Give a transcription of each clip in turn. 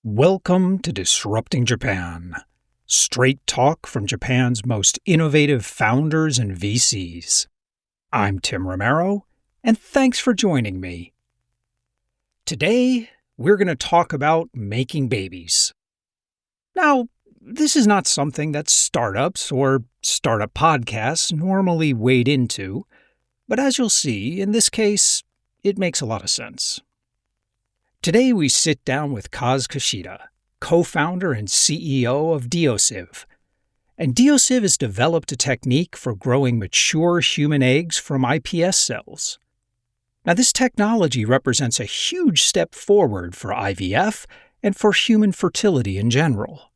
Welcome to Disrupting Japan. Straight talk from Japan's most innovative founders and VCs. I'm Tim Romero, and thanks for joining me. Today, we're going to talk about making babies. Now, this is not something that startups or startup podcasts normally wade into, but as you'll see, in this case, it makes a lot of sense. Today we sit down with Kaz Kishida, co-founder and CEO of Dioseve. And Dioseve has developed a technique for growing mature human eggs from iPS cells. Now, this technology represents a huge step forward for IVF and for human fertility in general.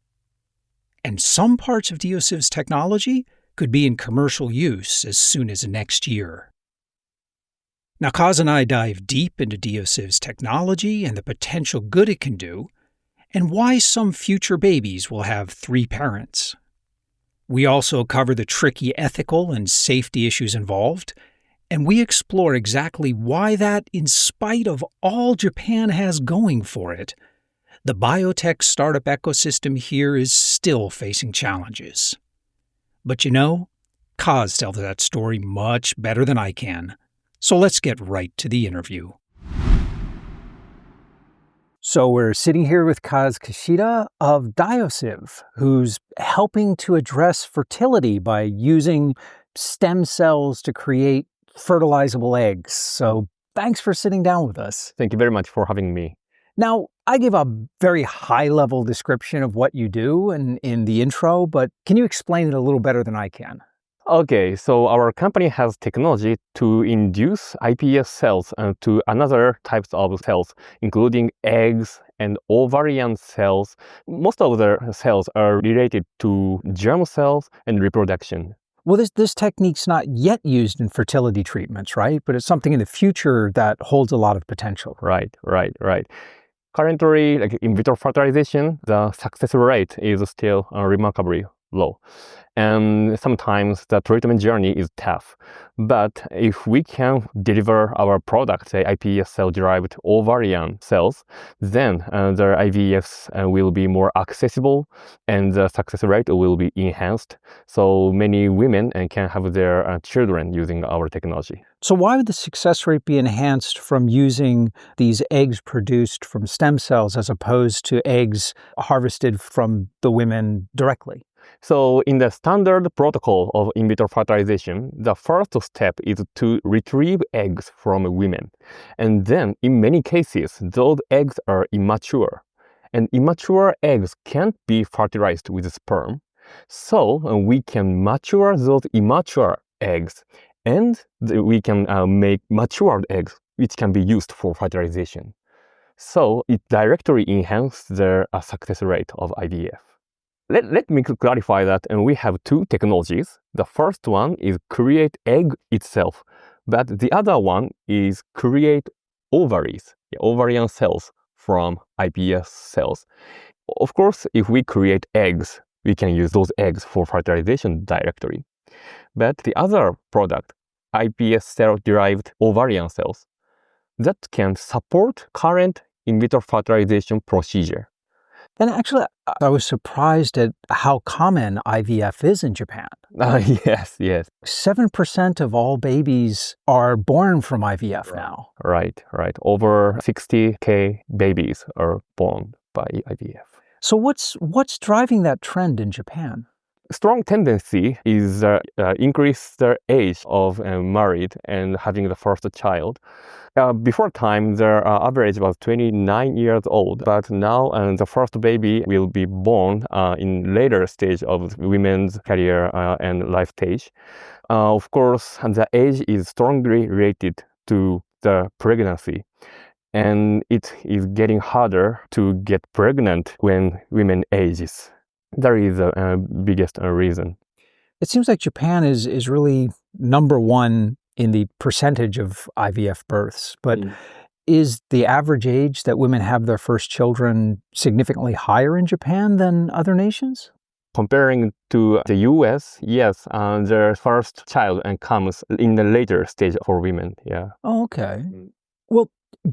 And some parts of Dioseve's technology could be in commercial use as soon as next year. Now, Kaz and I dive deep into Dioseve's technology and the potential good it can do, and why some future babies will have 3 parents. We also cover the tricky ethical and safety issues involved, and we explore exactly why that, in spite of all Japan has going for it, the biotech startup ecosystem here is still facing challenges. But Kaz tells that story much better than I can. So let's get right to the interview. So we're sitting here with Kaz Kishida of Dioseve, who's helping to address fertility by using stem cells to create fertilizable eggs. So thanks for sitting down with us. Thank you very much for having me. Now, I gave a very high-level description of what you do in the intro, but can you explain it a little better than I can? Okay, so our company has technology to induce iPS cells to another types of cells, including eggs and ovarian cells. Most of the cells are related to germ cells and reproduction. Well, this technique's not yet used in fertility treatments, right? But it's something in the future that holds a lot of potential. Right. Currently, in vitro fertilization, the success rate is still remarkably low. And sometimes the treatment journey is tough. But if we can deliver our product, say iPS cell-derived ovarian cells, then the IVFs will be more accessible and the success rate will be enhanced. So many women can have their children using our technology. So why would the success rate be enhanced from using these eggs produced from stem cells as opposed to eggs harvested from the women directly? So in the standard protocol of in vitro fertilization, the first step is to retrieve eggs from women. And then in many cases, those eggs are immature. And immature eggs can't be fertilized with sperm. So we can mature those immature eggs and we can make matured eggs which can be used for fertilization. So it directly enhances the success rate of IVF. Let me clarify that we have 2 technologies. The first one is create egg itself, but the other one is create ovaries, ovarian cells from iPS cells. Of course, if we create eggs, we can use those eggs for fertilization directly. But the other product, iPS cell-derived ovarian cells, that can support current in vitro fertilization procedure. And actually, I was surprised at how common IVF is in Japan. Yes. 7% of all babies are born from IVF now. Right. Over 60,000 babies are born by IVF. So what's driving that trend in Japan? Strong tendency is increase the age of married and having the first child. Before time, their average was 29 years old, but now the first baby will be born in later stage of women's career and life stage. Of course, the age is strongly related to the pregnancy. And it is getting harder to get pregnant when women ages. That is the biggest reason. It seems like Japan is really number one in the percentage of IVF births, but is the average age that women have their first children significantly higher in Japan than other nations? Comparing to the US, yes, their first child comes in the later stage for women, yeah. Oh, okay. Well,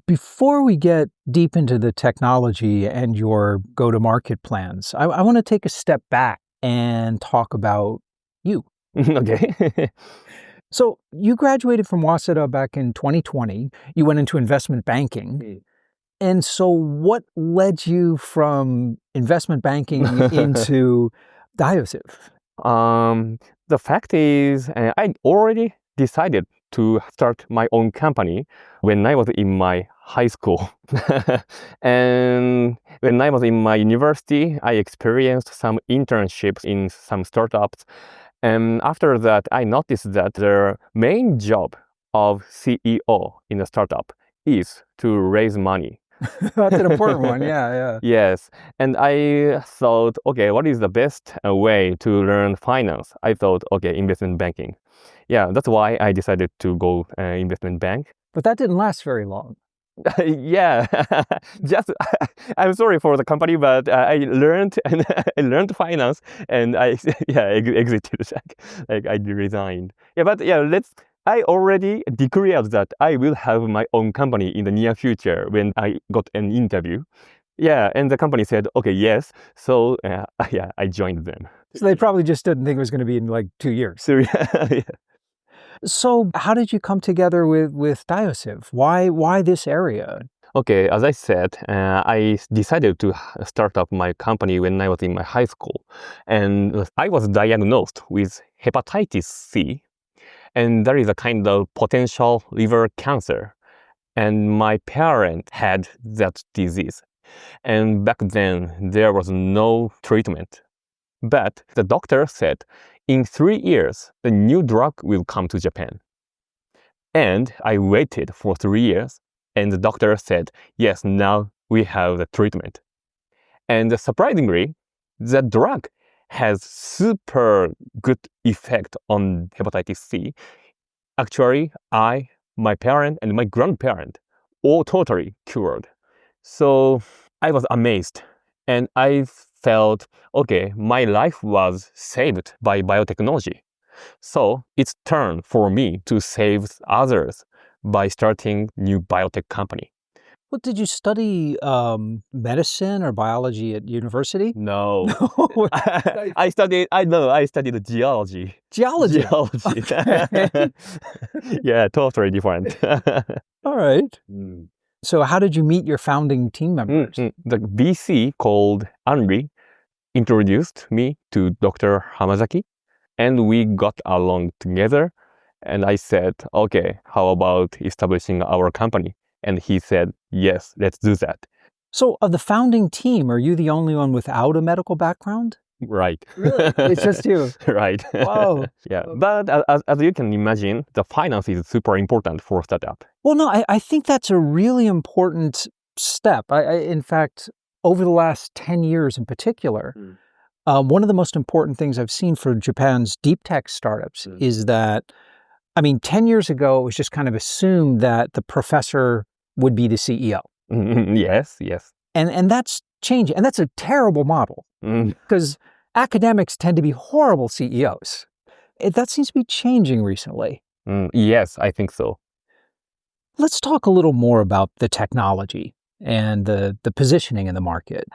Before we get deep into the technology and your go-to-market plans, I want to take a step back and talk about you. Okay. So you graduated from Waseda back in 2020. You went into investment banking. And so what led you from investment banking into Dioseve? The fact is, I already decided to start my own company when I was in my high school. And when I was in my university, I experienced some internships in some startups. And after that, I noticed that the main job of CEO in a startup is to raise money. That's an important one. Yeah. Yes, and I thought, okay, what is the best way to learn finance? I thought, okay, investment banking. Yeah, that's why I decided to go investment bank. But that didn't last very long. Yeah, just I'm sorry for the company, but I learned and I learned finance, and I exited. Like I resigned. Yeah, but yeah, I already declared that I will have my own company in the near future when I got an interview. Yeah, and the company said, okay, yes. So yeah, I joined them. So they probably just didn't think it was going to be in like 2 years. So yeah. So how did you come together with Dioseve? Why this area? Okay, as I said, I decided to start up my company when I was in my high school. And I was diagnosed with hepatitis C, and that is a kind of potential liver cancer. And my parent had that disease. And back then, there was no treatment. But the doctor said, in 3 years, the new drug will come to Japan. And I waited for 3 years, and the doctor said, yes, now we have the treatment. And surprisingly, the drug has super good effect on hepatitis C. Actually, my parent, and my grandparent all totally cured. So I was amazed, and I felt, okay, my life was saved by biotechnology. So it's turn for me to save others by starting new biotech company. Well, did you study medicine or biology at university? No. No. I studied geology. Geology. Geology. Okay. Yeah, totally different. All right. Mm. So how did you meet your founding team members? The VC called Henry introduced me to Dr. Hamazaki, and we got along together. And I said, okay, how about establishing our company? And he said, yes, let's do that. So of the founding team, are you the only one without a medical background? Right. Really? It's just you? Right. Wow. Yeah. But as you can imagine, the finance is super important for startup. Well, no, I think that's a really important step. In fact, over the last 10 years in particular, one of the most important things I've seen for Japan's deep tech startups is that, 10 years ago, it was just kind of assumed that the professor would be the CEO. Yes. And that's changing. And that's a terrible model because academics tend to be horrible CEOs. That seems to be changing recently. Yes, I think so. Let's talk a little more about the technology and the positioning in the market.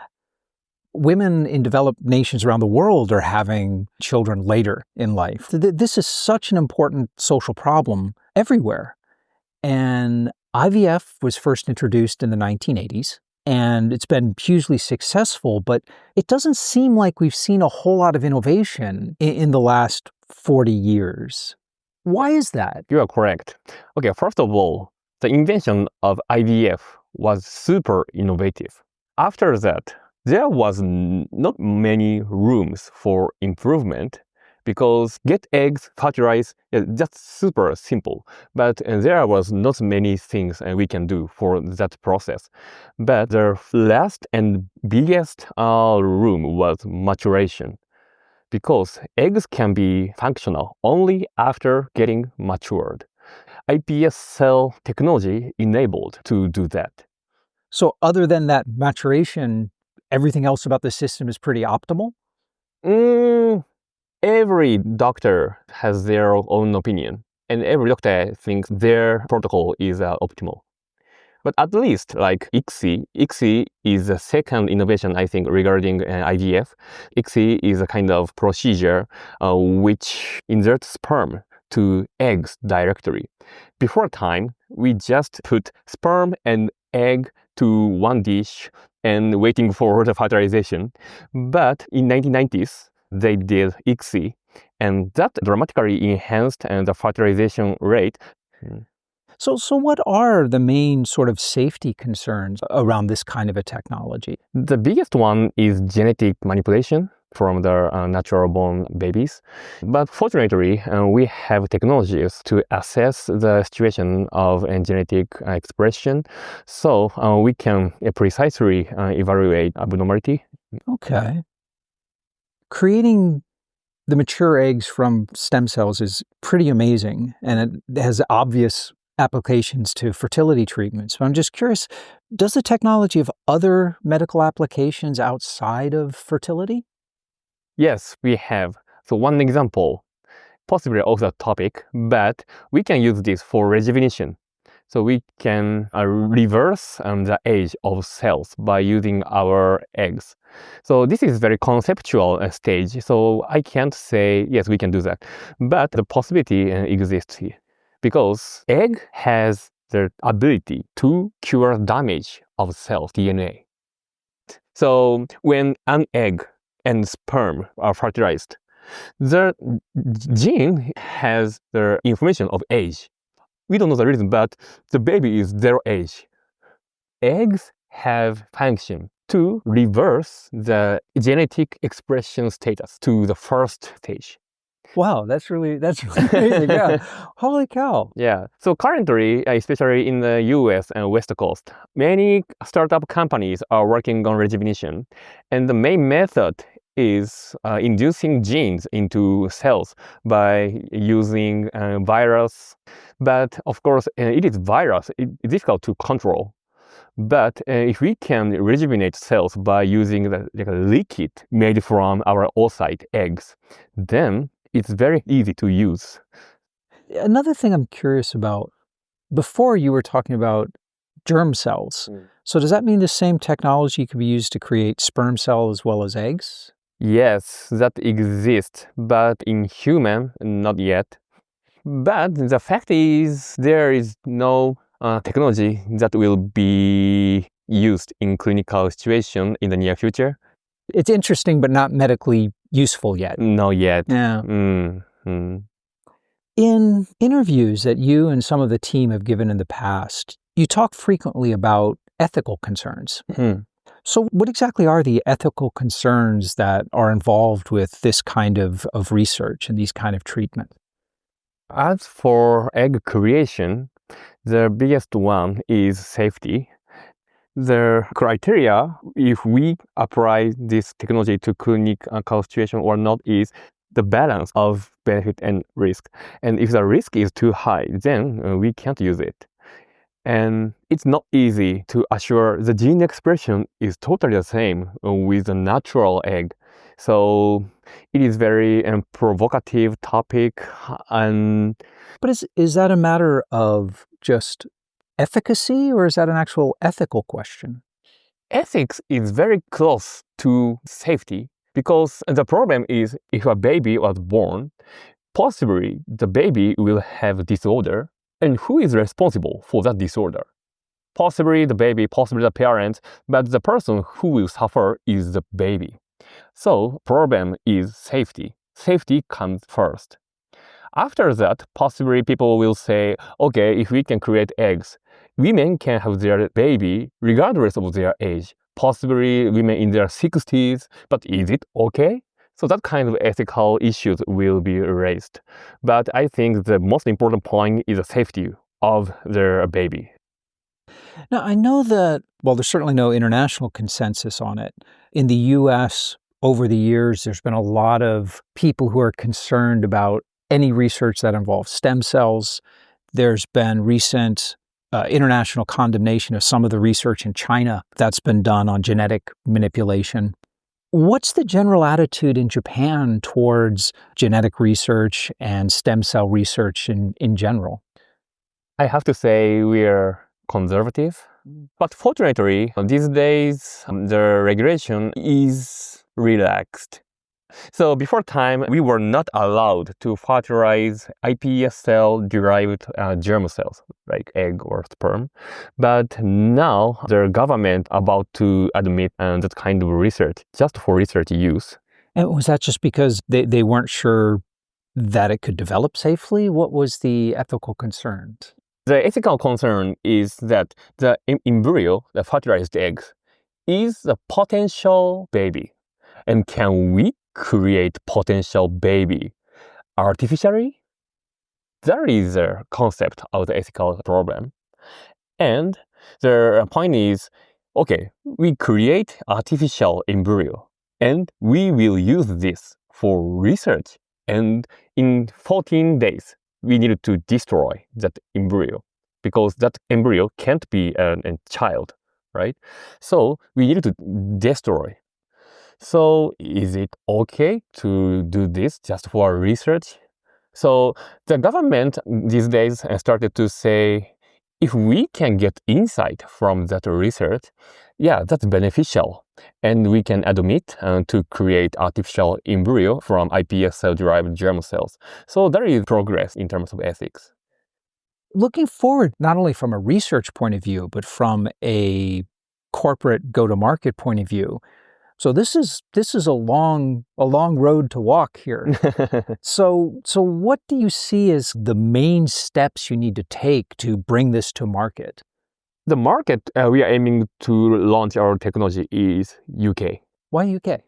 Women in developed nations around the world are having children later in life. This is such an important social problem everywhere. And IVF was first introduced in the 1980s, and it's been hugely successful, but it doesn't seem like we've seen a whole lot of innovation in the last 40 years. Why is that? You are correct. Okay, first of all, the invention of IVF was super innovative. After that, there was not many rooms for improvement because get eggs, fertilize, just super simple. But there was not many things we can do for that process. But the last and biggest room was maturation, because eggs can be functional only after getting matured. iPS cell technology enabled to do that. So other than that maturation, everything else about the system is pretty optimal? Every doctor has their own opinion, and every doctor thinks their protocol is optimal. But at least like ICSI is the second innovation, I think, regarding IVF. ICSI is a kind of procedure which inserts sperm to eggs directly. Before time, we just put sperm and egg to one dish and waiting for the fertilization. But in 1990s, they did ICSI, and that dramatically enhanced the fertilization rate. So what are the main sort of safety concerns around this kind of a technology? The biggest one is genetic manipulation from the natural-born babies. But fortunately, we have technologies to assess the situation of genetic expression, so we can precisely evaluate abnormality. Okay. Creating the mature eggs from stem cells is pretty amazing, and it has obvious applications to fertility treatments. But I'm just curious, does the technology have other medical applications outside of fertility? Yes, we have. So one example, possibly off the topic, but we can use this for rejuvenation. So we can reverse the age of cells by using our eggs. So this is very conceptual stage, so I can't say, yes, we can do that. But the possibility exists here, because egg has the ability to cure damage of cell DNA. So when an egg and sperm are fertilized, the gene has the information of age. We don't know the reason, but the baby is their age. Eggs have function to reverse the genetic expression status to the first stage. Wow, that's really amazing. Yeah. Holy cow. Yeah. So currently, especially in the US and West Coast, many startup companies are working on rejuvenation. And the main method is inducing genes into cells by using virus. But of course, it is virus. It's difficult to control. But if we can rejuvenate cells by using a liquid made from our oocyte eggs, then it's very easy to use. Another thing I'm curious about, before you were talking about germ cells. So does that mean the same technology could be used to create sperm cells as well as eggs? Yes, that exists, but in human, not yet. But the fact is, there is no technology that will be used in clinical situation in the near future. It's interesting, but not medically useful yet. Not yet. Yeah. Mm-hmm. In interviews that you and some of the team have given in the past, you talk frequently about ethical concerns. So what exactly are the ethical concerns that are involved with this kind of research and these kind of treatments? As for egg creation, the biggest one is safety. The criteria, if we apply this technology to clinical situation or not, is the balance of benefit and risk. And if the risk is too high, then we can't use it. And it's not easy to assure the gene expression is totally the same with a natural egg. So it is very provocative topic. But is that a matter of just efficacy, or is that an actual ethical question? Ethics is very close to safety, because the problem is if a baby was born, possibly the baby will have disorder, and who is responsible for that disorder? Possibly the baby, possibly the parent, but the person who will suffer is the baby. So problem is safety. Safety comes first. After that, possibly people will say, okay, if we can create eggs, women can have their baby regardless of their age. Possibly women in their 60s, but is it okay? So that kind of ethical issues will be raised. But I think the most important point is the safety of their baby. Now, I know that, well, there's certainly no international consensus on it. In the US, over the years, there's been a lot of people who are concerned about any research that involves stem cells. There's been recent international condemnation of some of the research in China that's been done on genetic manipulation. What's the general attitude in Japan towards genetic research and stem cell research in general? I have to say we are conservative. But fortunately, these days, the regulation is relaxed. So before time, we were not allowed to fertilize iPS cell-derived germ cells, like egg or sperm. But now the government about to admit that kind of research just for research use. And was that just because they weren't sure that it could develop safely? What was the ethical concern? The ethical concern is that the embryo, the fertilized eggs, is a potential baby. And can we create potential baby artificially? That is the concept of the ethical problem. And the point is, okay, we create artificial embryo and we will use this for research. And in 14 days, we need to destroy that embryo because that embryo can't be a child, right? So we need to destroy. So is it okay to do this just for research? So the government these days started to say, if we can get insight from that research, yeah, that's beneficial. And we can admit to create artificial embryo from iPS cell-derived germ cells. So there is progress in terms of ethics. Looking forward, not only from a research point of view, but from a corporate go-to-market point of view. So this is a long road to walk here. So what do you see as the main steps you need to take to bring this to market? The market we are aiming to launch our technology is UK. Why UK?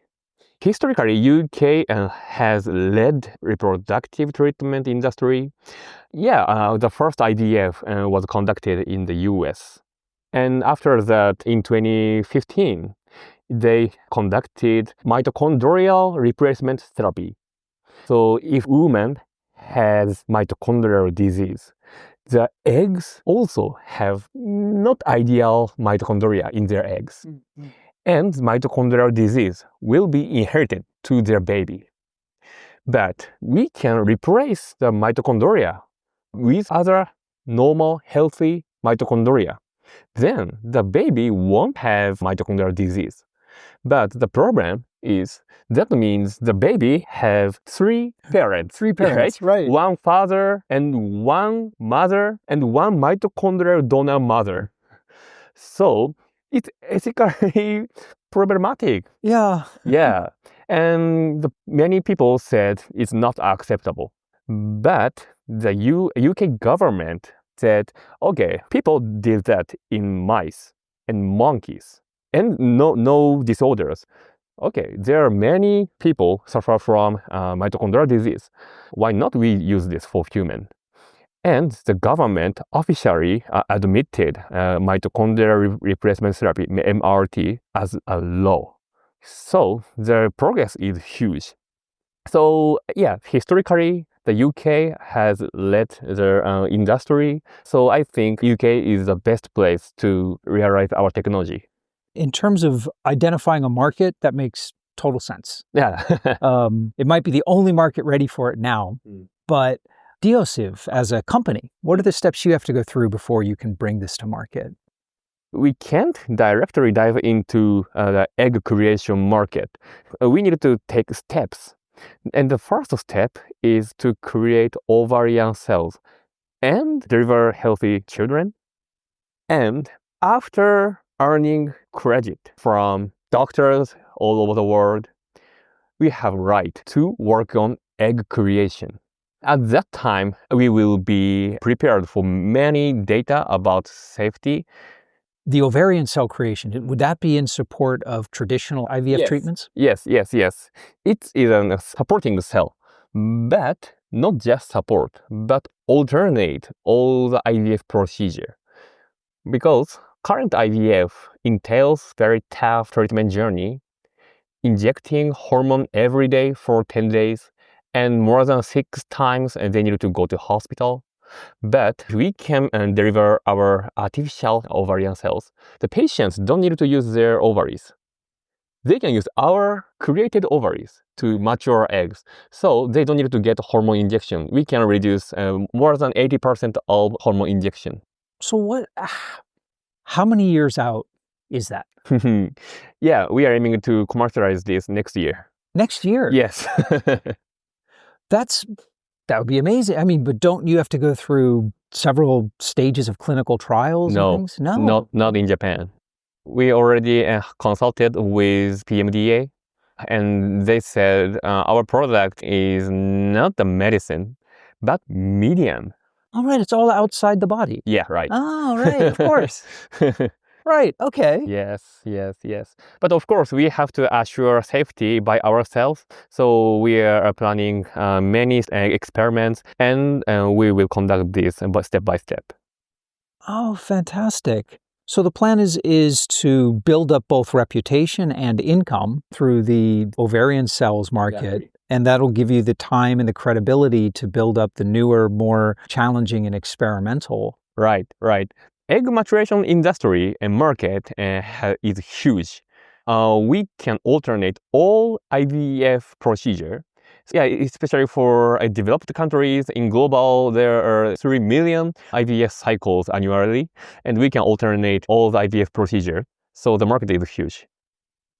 Historically, UK has led reproductive treatment industry. Yeah, the first IVF was conducted in the US. And after that, in 2015, they conducted mitochondrial replacement therapy. So if woman has mitochondrial disease, the eggs also have not ideal mitochondria in their eggs. Mm-hmm. And mitochondrial disease will be inherited to their baby. But we can replace the mitochondria with other normal, healthy mitochondria. Then the baby won't have mitochondrial disease. But the problem is that means the baby have three parents. Three parents, right? One father and one mother and one mitochondrial donor mother. So it's ethically problematic. Yeah. Yeah. And many people said it's not acceptable. But the UK government said, okay, people did that in mice and monkeys and no disorders. Okay, there are many people suffer from mitochondrial disease. Why not we use this for human? And the government officially admitted mitochondrial replacement therapy, MRT, as a law. So the progress is huge. So yeah, historically, the UK has led the industry. So I think UK is the best place to realize our technology. In terms of identifying a market, that makes total sense. Yeah. It might be the only market ready for it now, but Dioseve, as a company, what are the steps you have to go through before you can bring this to market? We can't directly dive into the egg creation market. We need to take steps. And the first step is to create ovarian cells and deliver healthy children. And after earning credit from doctors all over the world, we have right to work on egg creation. At that time, we will be prepared for many data about safety. The ovarian cell creation, would that be in support of traditional IVF treatments? Yes. It is a supporting cell, but not just support, but alternate all the IVF procedure. Because current IVF entails very tough treatment journey, injecting hormone every day for 10 days, and more than 6 times they need to go to hospital. But we can deliver our artificial ovarian cells. The patients don't need to use their ovaries. They can use our created ovaries to mature eggs. So they don't need to get hormone injection. We can reduce more than 80% of hormone injection. So How many years out is that? Yeah, we are aiming to commercialize this next year. Next year? Yes. That would be amazing. I mean, but don't you have to go through several stages of clinical trials and things? No. Not in Japan. We already consulted with PMDA, and they said our product is not the medicine, but medium. All right, it's all outside the body. Yeah, right. Oh, right, of course. Right, okay. Yes. But of course, we have to assure safety by ourselves. So we are planning many experiments, and we will conduct this step by step. Oh, fantastic. So the plan is to build up both reputation and income through the ovarian cells market, and that'll give you the time and the credibility to build up the newer, more challenging and experimental. Right. Egg maturation industry and market is huge. We can alternate all IVF procedure. Yeah, especially for developed countries. In global, there are 3 million IVF cycles annually, and we can alternate all the IVF procedure. So the market is huge.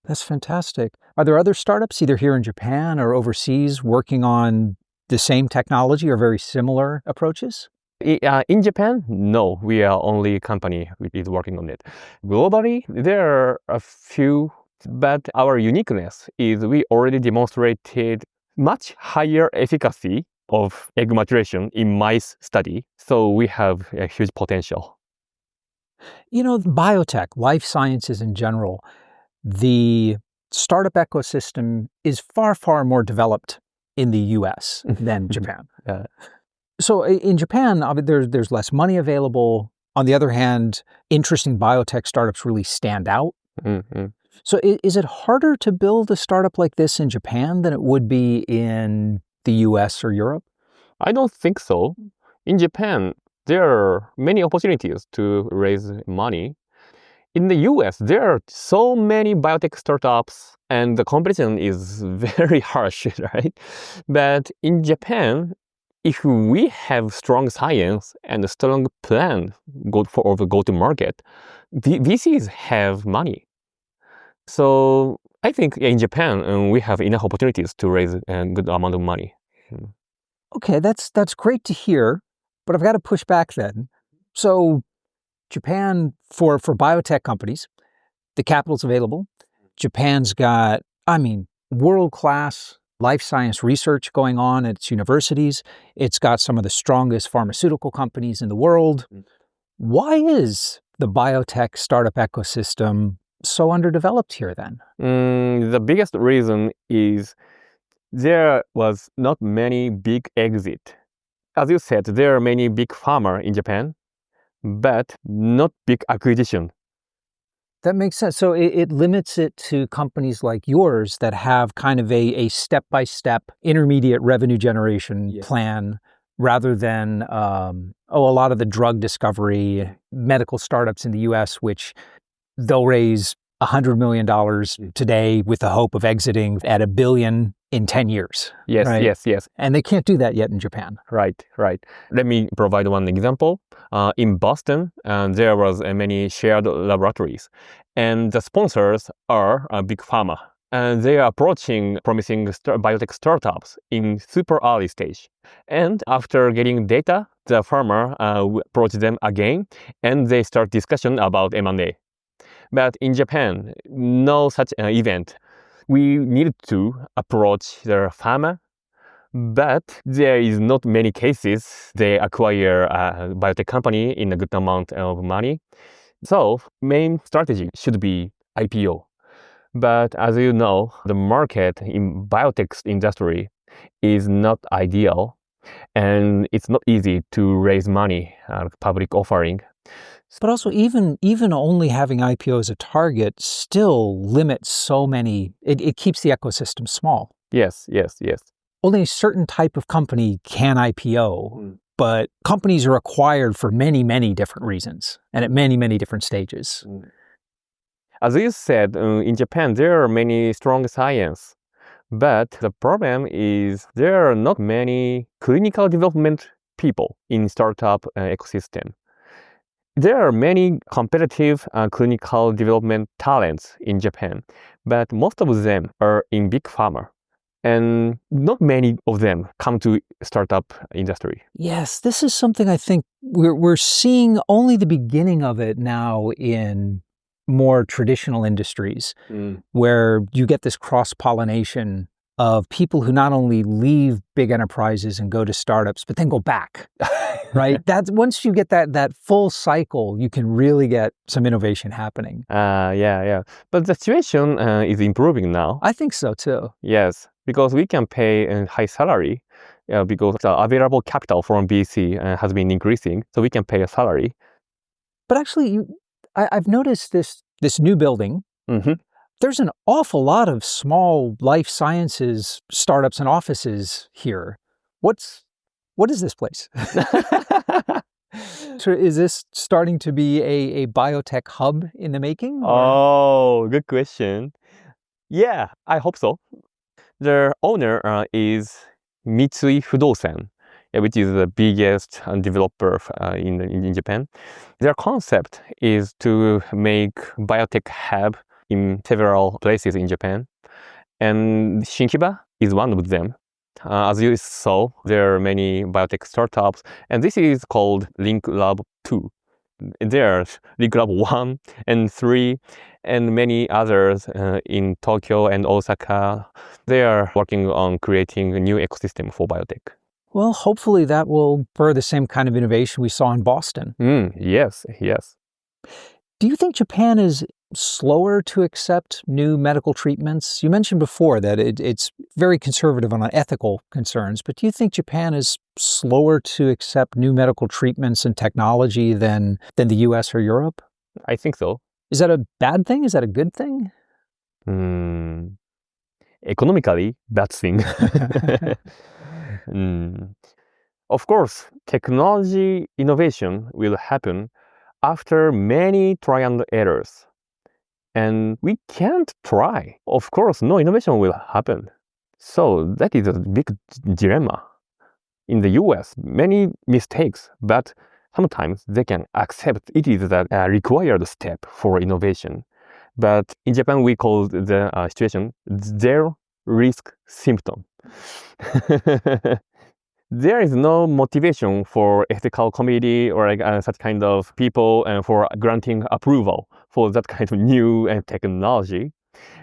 That's fantastic. Are there other startups, either here in Japan or overseas, working on the same technology or very similar approaches? In Japan, no, we are only company which is working on it. Globally, there are a few, but our uniqueness is we already demonstrated much higher efficacy of egg maturation in mice study, so we have a huge potential. You know, biotech, life sciences in general, the startup ecosystem is far, far more developed in the US than Japan. So in Japan, there's less money available. On the other hand, interesting biotech startups really stand out. Mm-hmm. So is it harder to build a startup like this in Japan than it would be in the US or Europe? I don't think so. In Japan, there are many opportunities to raise money. In the US, there are so many biotech startups and the competition is very harsh, right? But in Japan, if we have strong science and a strong plan for the go-to-market, VCs have money. So I think in Japan, we have enough opportunities to raise a good amount of money. Okay, that's great to hear, but I've got to push back then. So Japan, for biotech companies, the capital's available. Japan's got, world-class life science research going on at its universities. It's got some of the strongest pharmaceutical companies in the world. Why is the biotech startup ecosystem so underdeveloped here then? The biggest reason is there was not many big exit. As you said, there are many big pharma in Japan, but not big acquisition. That makes sense. So it limits it to companies like yours that have kind of a step-by-step intermediate revenue generation plan rather than, a lot of the drug discovery medical startups in the US, which they'll raise $100 million today with the hope of exiting at $1 billion in 10 years. Yes, right? yes. And they can't do that yet in Japan. Right. Let me provide one example. In Boston, there was many shared laboratories, and the sponsors are big pharma. And they are approaching promising biotech startups in super early stage. And after getting data, the pharma approach them again, and they start discussion about M&A. But in Japan, no such event. We need to approach the pharma, but there is not many cases they acquire a biotech company in a good amount of money. So main strategy should be IPO. But as you know, the market in biotech industry is not ideal, and it's not easy to raise money public offering. But also, even only having IPO as a target still limits so many. It keeps the ecosystem small. Yes. Only a certain type of company can IPO, but companies are acquired for many, many different reasons and at many, many different stages. As you said, in Japan, there are many strong science, but the problem is there are not many clinical development people in startup ecosystem. There are many competitive clinical development talents in Japan, but most of them are in big pharma. And not many of them come to startup industry. Yes, this is something I think we're seeing only the beginning of it now in more traditional industries, where you get this cross-pollination of people who not only leave big enterprises and go to startups, but then go back, right? That's once you get that full cycle, you can really get some innovation happening. Yeah. But the situation is improving now. I think so too. Yes, because we can pay a high salary because the available capital from VC has been increasing, so we can pay a salary. But actually, I've noticed this new building. Mm-hmm. There's an awful lot of small life sciences startups and offices here. What is this place? So is this starting to be a biotech hub in the making? Oh, good question. Yeah, I hope so. The owner is Mitsui Fudosan, which is the biggest developer in Japan. Their concept is to make biotech hub in several places in Japan. And Shinkiba is one of them. As you saw, there are many biotech startups, and this is called Link Lab 2. There are Link Lab 1 and 3, and many others in Tokyo and Osaka. They are working on creating a new ecosystem for biotech. Well, hopefully that will spur the same kind of innovation we saw in Boston. Yes. Do you think Japan is slower to accept new medical treatments? You mentioned before that it's very conservative on ethical concerns, but do you think Japan is slower to accept new medical treatments and technology than the US or Europe? I think so. Is that a bad thing? Is that a good thing? Economically, bad thing. Of course, technology innovation will happen after many try and errors. And we can't try. Of course, no innovation will happen. So that is a big dilemma. In the US, many mistakes, but sometimes they can accept it is a required step for innovation. But in Japan, we call the situation zero risk symptom. There is no motivation for ethical committee or such kind of people for granting approval for that kind of new technology.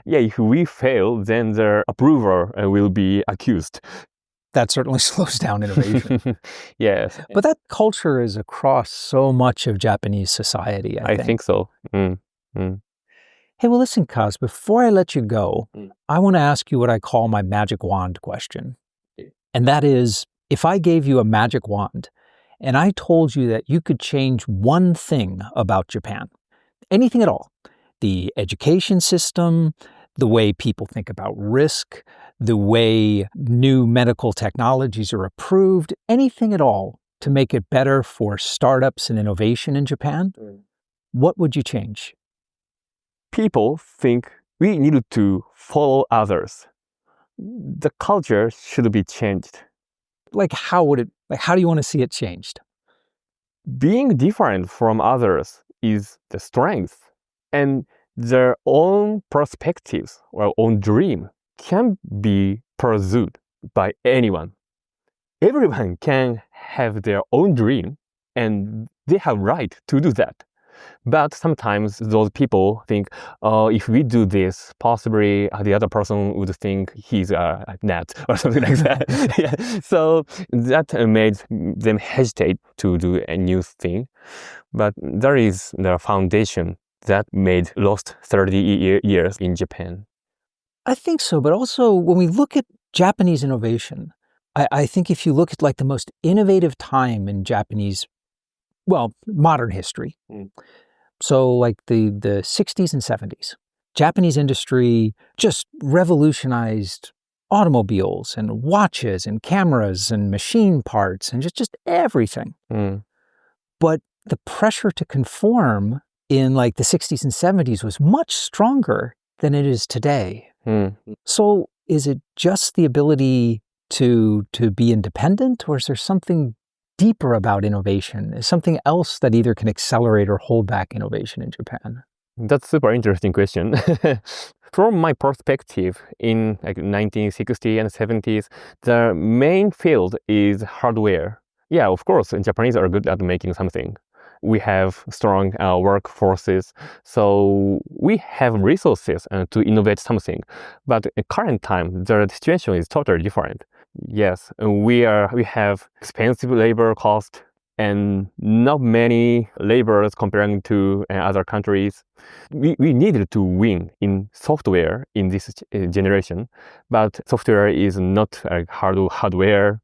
Yeah, if we fail, then the approver will be accused. That certainly slows down innovation. Yes. But that culture is across so much of Japanese society, I think. So. Hey, well, listen, Kaz, before I let you go, I want to ask you what I call my magic wand question. And that is, if I gave you a magic wand and I told you that you could change one thing about Japan, anything at all, the education system, the way people think about risk, the way new medical technologies are approved, anything at all to make it better for startups and innovation in Japan, what would you change? People think we need to follow others. The culture should be changed. How do you want to see it changed? Being different from others is the strength, and their own perspectives or own dream can be pursued by anyone. Everyone can have their own dream, and they have right to do that. But sometimes those people think, if we do this, possibly the other person would think he's a nut or something like that. Yeah. So that made them hesitate to do a new thing. But there is the foundation that made lost 30 years in Japan. I think so, but also when we look at Japanese innovation, I think if you look at the most innovative time in Japanese, modern history, so the 60s and 70s, Japanese industry just revolutionized automobiles and watches and cameras and machine parts and just everything. But the pressure to conform in the 60s and 70s was much stronger than it is today. So is it just the ability to be independent, or is there something deeper about innovation? Is something else that either can accelerate or hold back innovation in Japan? That's a super interesting question. From my perspective, in like 1960s and 70s, the main field is hardware. Yeah, of course, Japanese are good at making something. We have strong workforces, so we have resources to innovate something. But in current time, the situation is totally different. Yes, we have expensive labor cost and not many laborers comparing to other countries. We needed to win in software in this generation, but software is not hardware.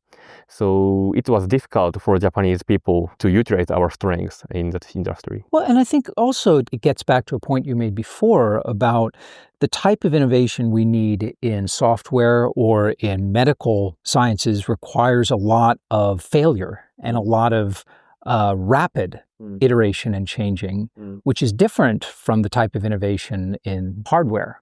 So it was difficult for Japanese people to utilize our strengths in that industry. Well, and I think also it gets back to a point you made before about the type of innovation we need in software or in medical sciences requires a lot of failure and a lot of rapid iteration and changing, which is different from the type of innovation in hardware.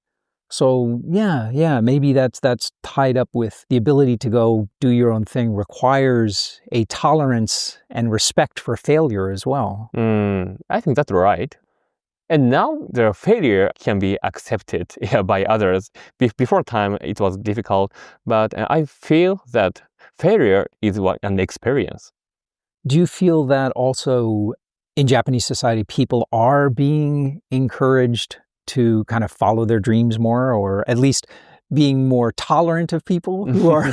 So yeah, maybe that's tied up with the ability to go do your own thing requires a tolerance and respect for failure as well. I think that's right. And now the failure can be accepted by others. Before time, it was difficult, but I feel that failure is an experience. Do you feel that also in Japanese society, people are being encouraged to kind of follow their dreams more, or at least being more tolerant of people who are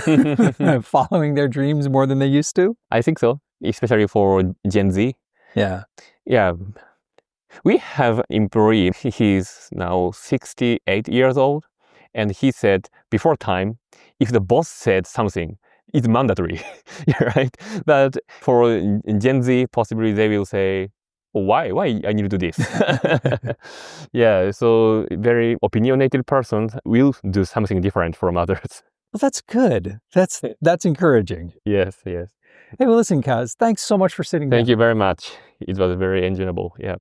following their dreams more than they used to? I think so, especially for Gen Z. Yeah. We have an employee, he's now 68 years old, and he said before time, if the boss said something, it's mandatory, right? But for Gen Z, possibly they will say, why I need to do this? Yeah, so very opinionated person will do something different from others. Well, that's good. That's encouraging. Yes. Hey, well, listen, Kaz, thanks so much for sitting down. Thank you very much. It was very enjoyable. Yeah.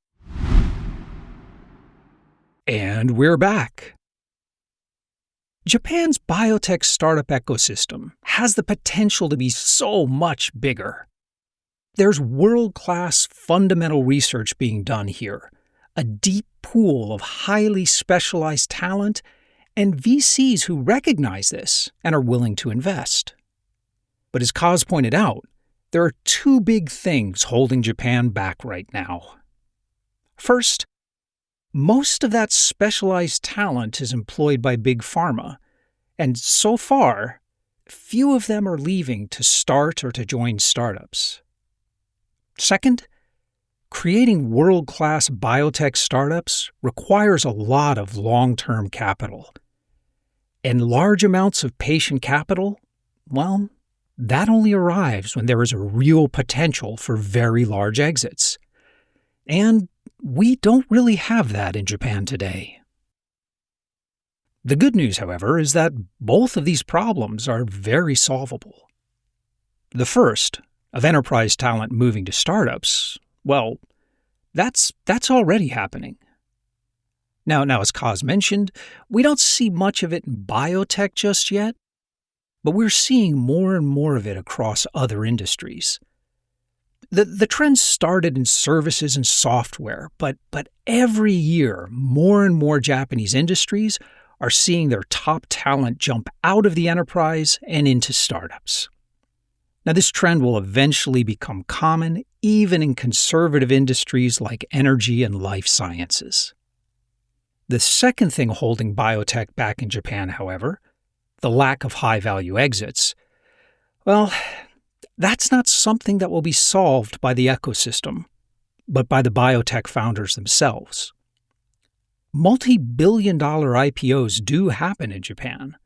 And we're back. Japan's biotech startup ecosystem has the potential to be so much bigger. There's world-class fundamental research being done here, a deep pool of highly specialized talent, and VCs who recognize this and are willing to invest. But as Kaz pointed out, there are two big things holding Japan back right now. First, most of that specialized talent is employed by big pharma, and so far, few of them are leaving to start or to join startups. Second, creating world-class biotech startups requires a lot of long-term capital. And large amounts of patient capital, well, that only arrives when there is a real potential for very large exits. And we don't really have that in Japan today. The good news, however, is that both of these problems are very solvable. The first, of enterprise talent moving to startups, well, that's already happening. Now, as Kaz mentioned, we don't see much of it in biotech just yet, but we're seeing more and more of it across other industries. The trend started in services and software, but every year, more and more Japanese industries are seeing their top talent jump out of the enterprise and into startups. Now, this trend will eventually become common even in conservative industries like energy and life sciences. The second thing holding biotech back in Japan, however, the lack of high-value exits, well, that's not something that will be solved by the ecosystem, but by the biotech founders themselves. Multi-billion-dollar IPOs do happen in Japan,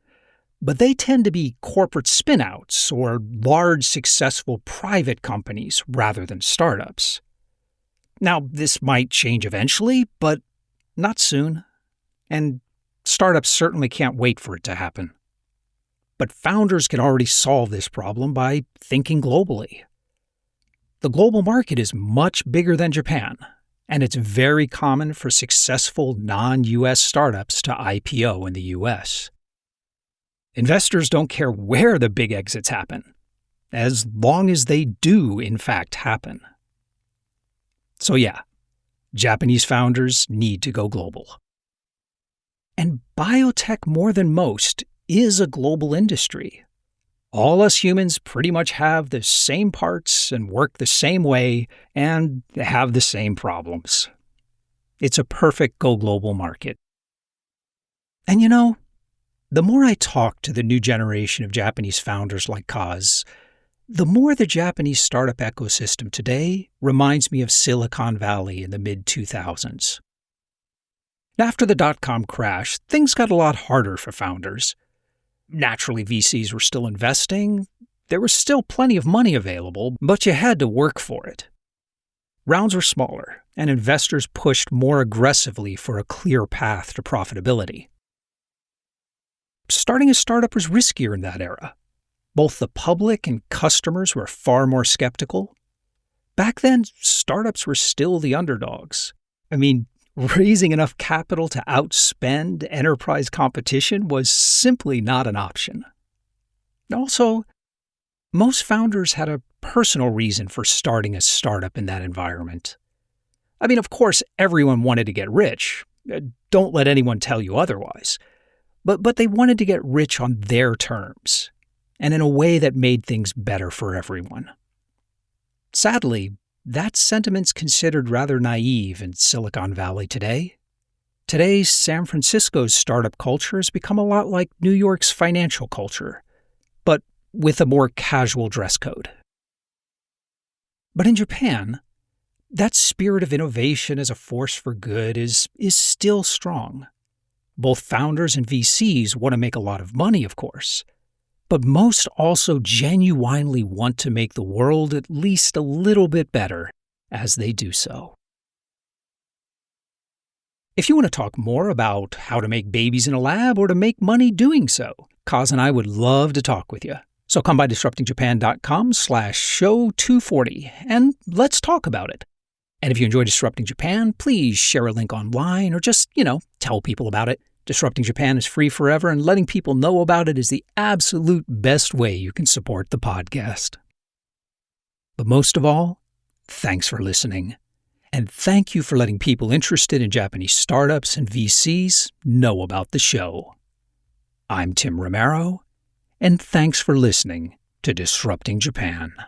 but they tend to be corporate spin-outs or large, successful private companies rather than startups. Now, this might change eventually, but not soon. And startups certainly can't wait for it to happen. But founders can already solve this problem by thinking globally. The global market is much bigger than Japan, and it's very common for successful non-US startups to IPO in the US. Investors don't care where the big exits happen, as long as they do, in fact, happen. So yeah, Japanese founders need to go global. And biotech, more than most, is a global industry. All us humans pretty much have the same parts and work the same way and have the same problems. It's a perfect go global market. And you know, the more I talk to the new generation of Japanese founders like Kaz, the more the Japanese startup ecosystem today reminds me of Silicon Valley in the mid-2000s. After the dot-com crash, things got a lot harder for founders. Naturally, VCs were still investing. There was still plenty of money available, but you had to work for it. Rounds were smaller, and investors pushed more aggressively for a clear path to profitability. Starting a startup was riskier in that era. Both the public and customers were far more skeptical. Back then, startups were still the underdogs. I mean, raising enough capital to outspend enterprise competition was simply not an option. Also, most founders had a personal reason for starting a startup in that environment. I mean, of course, everyone wanted to get rich. Don't let anyone tell you otherwise. But they wanted to get rich on their terms, and in a way that made things better for everyone. Sadly, that sentiment's considered rather naive in Silicon Valley today. Today, San Francisco's startup culture has become a lot like New York's financial culture, but with a more casual dress code. But in Japan, that spirit of innovation as a force for good is still strong. Both founders and VCs want to make a lot of money, of course, but most also genuinely want to make the world at least a little bit better as they do so. If you want to talk more about how to make babies in a lab or to make money doing so, Kaz and I would love to talk with you. So come by disruptingjapan.com/show240 and let's talk about it. And if you enjoy Disrupting Japan, please share a link online or just, tell people about it. Disrupting Japan is free forever, and letting people know about it is the absolute best way you can support the podcast. But most of all, thanks for listening. And thank you for letting people interested in Japanese startups and VCs know about the show. I'm Tim Romero, and thanks for listening to Disrupting Japan.